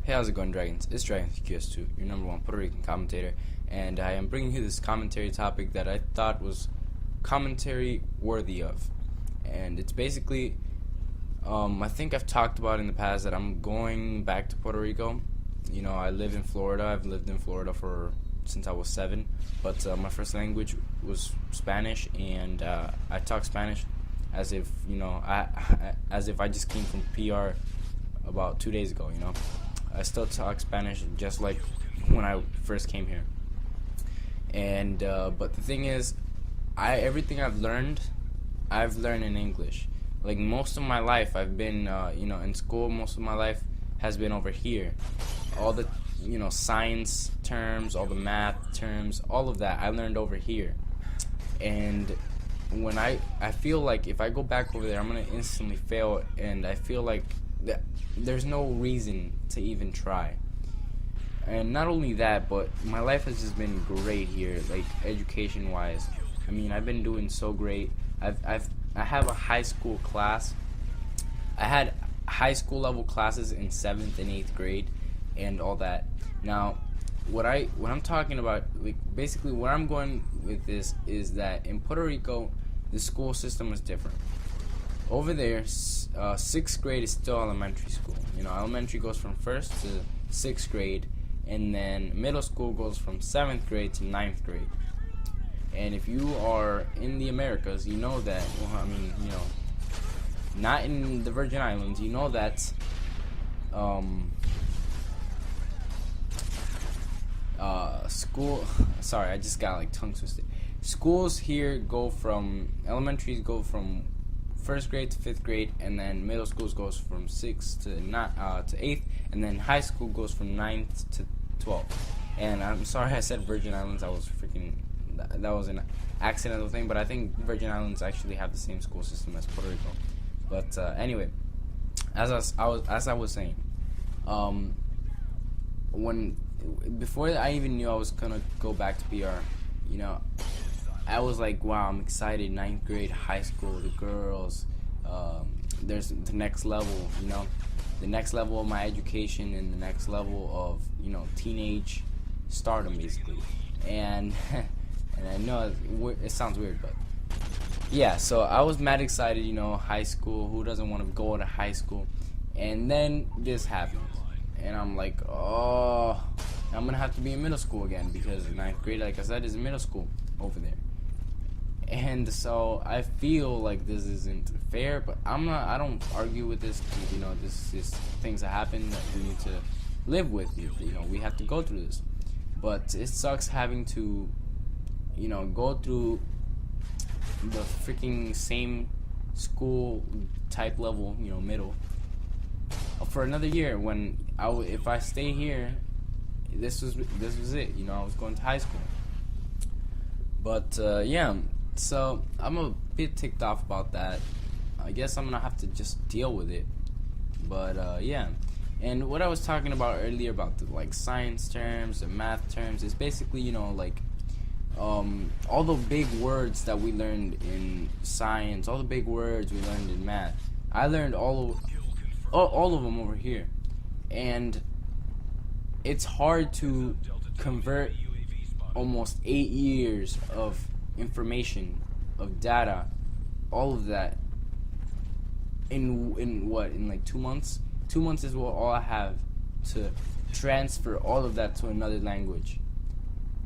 Hey, how's it going, Dragons? It's Dragon2, your number one Puerto Rican commentator, and I am bringing you this commentary topic that I thought was commentary worthy of. And it's basically, I think I've talked about in the past that I'm going back to Puerto Rico. You know, I live in Florida. I've lived in Florida since I was 7, but my first language was Spanish, and I talk Spanish as if, as if I just came from PR about 2 days ago, I still talk Spanish just like when I first came here. And but the thing is, everything I've learned in English. Like most of my life, I've been in school. Most of my life has been over here. All the science terms, all the math terms, all of that I learned over here. And when I feel like if I go back over there, I'm gonna instantly fail, and I feel like there's no reason to even try. And not only that, but my life has just been great here, like education wise. I mean, I've been doing so great. I have a high school class. I had high school level classes in 7th and 8th grade and all that. Now what I'm talking about, like basically where I'm going with this is that in Puerto Rico the school system is different. Over there, 6th grade is still elementary school. Elementary goes from 1st to 6th grade, and then middle school goes from 7th grade to 9th grade. And if you are in the Americas, you know that, not in the Virgin Islands, you know that sorry, I just got like tongue twisted. Schools here go from, elementaries go from 1st grade to 5th grade, and then middle schools goes from 6th to 8th, and then high school goes from 9th to 12th. And I'm sorry I said Virgin Islands. That was an accidental thing, but I think Virgin Islands actually have the same school system as Puerto Rico. But anyway, as I was saying, before I even knew I was gonna go back to PR, I was like, wow, I'm excited. 9th grade, high school, the girls, there's the next level, the next level of my education, and the next level of, teenage stardom, basically. And and I know it sounds weird, but yeah, so I was mad excited, high school, who doesn't want to go to high school? And then this happened, and I'm like, oh, I'm gonna have to be in middle school again, because 9th grade, like I said, is middle school over there. And so I feel like this isn't fair, but I don't argue with this. This is things that happen that we need to live with. We have to go through this. But it sucks having to, go through the freaking same school type level, middle, for another year, when if I stay here, this was it. I was going to high school. But yeah. So I'm a bit ticked off about that. I guess I'm gonna have to just deal with it. But yeah. And what I was talking about earlier about the science terms and math terms is basically all the big words that we learned in science, all the big words we learned in math. I learned all of them over here, and it's hard to convert almost 8 years of information, of data, all of that in like 2 months. 2 months is all I have to transfer all of that to another language.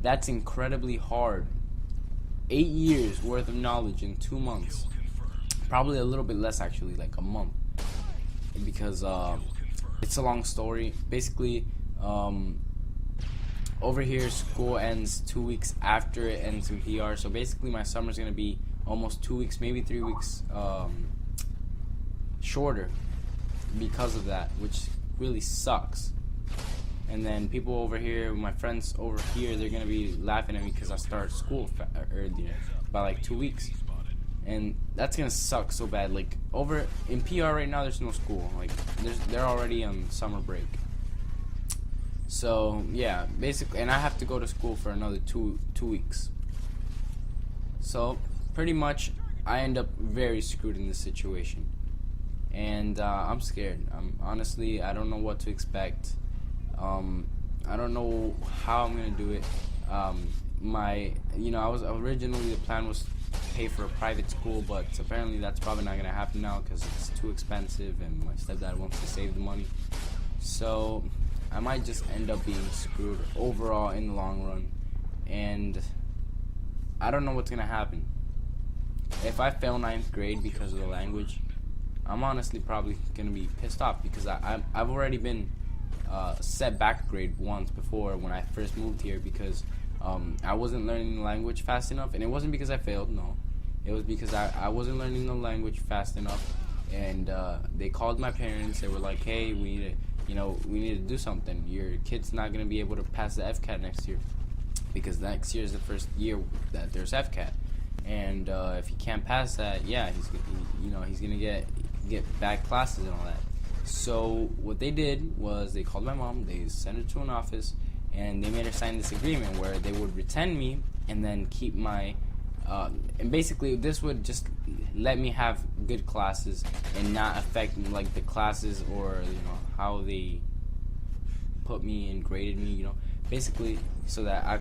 That's incredibly hard. 8 years worth of knowledge in 2 months. Probably a little bit less, actually, like a month, because it's a long story. Basically, over here, school ends 2 weeks after it ends in PR. So basically, my summer's gonna be almost 2 weeks, maybe 3 weeks shorter because of that, which really sucks. And then people over here, my friends over here, they're gonna be laughing at me because I started school earlier by like 2 weeks, and that's gonna suck so bad. Like over in PR right now, there's no school. Like they're already on summer break. So yeah, basically, and I have to go to school for another two weeks. So pretty much, I end up very screwed in this situation, and I'm scared. Honestly, I don't know what to expect. I don't know how I'm gonna do it. I was originally, the plan was to pay for a private school, but apparently that's probably not gonna happen now because it's too expensive, and my stepdad wants to save the money. So I might just end up being screwed overall in the long run, and I don't know what's gonna happen. If I fail ninth grade because of the language, I'm honestly probably gonna be pissed off because I've already been set back a grade once before when I first moved here because I wasn't learning the language fast enough, and it wasn't because I failed. No, it was because I wasn't learning the language fast enough, and they called my parents. They were like, "Hey, we need to do something. Your kid's not gonna be able to pass the FCAT next year because next year is the first year that there's FCAT." And if he can't pass that, yeah, he's gonna get bad classes and all that. So what they did was they called my mom, they sent her to an office, and they made her sign this agreement where they would retend me and then keep my and basically this would just let me have good classes and not affect like the classes or how they put me and graded me, basically so that I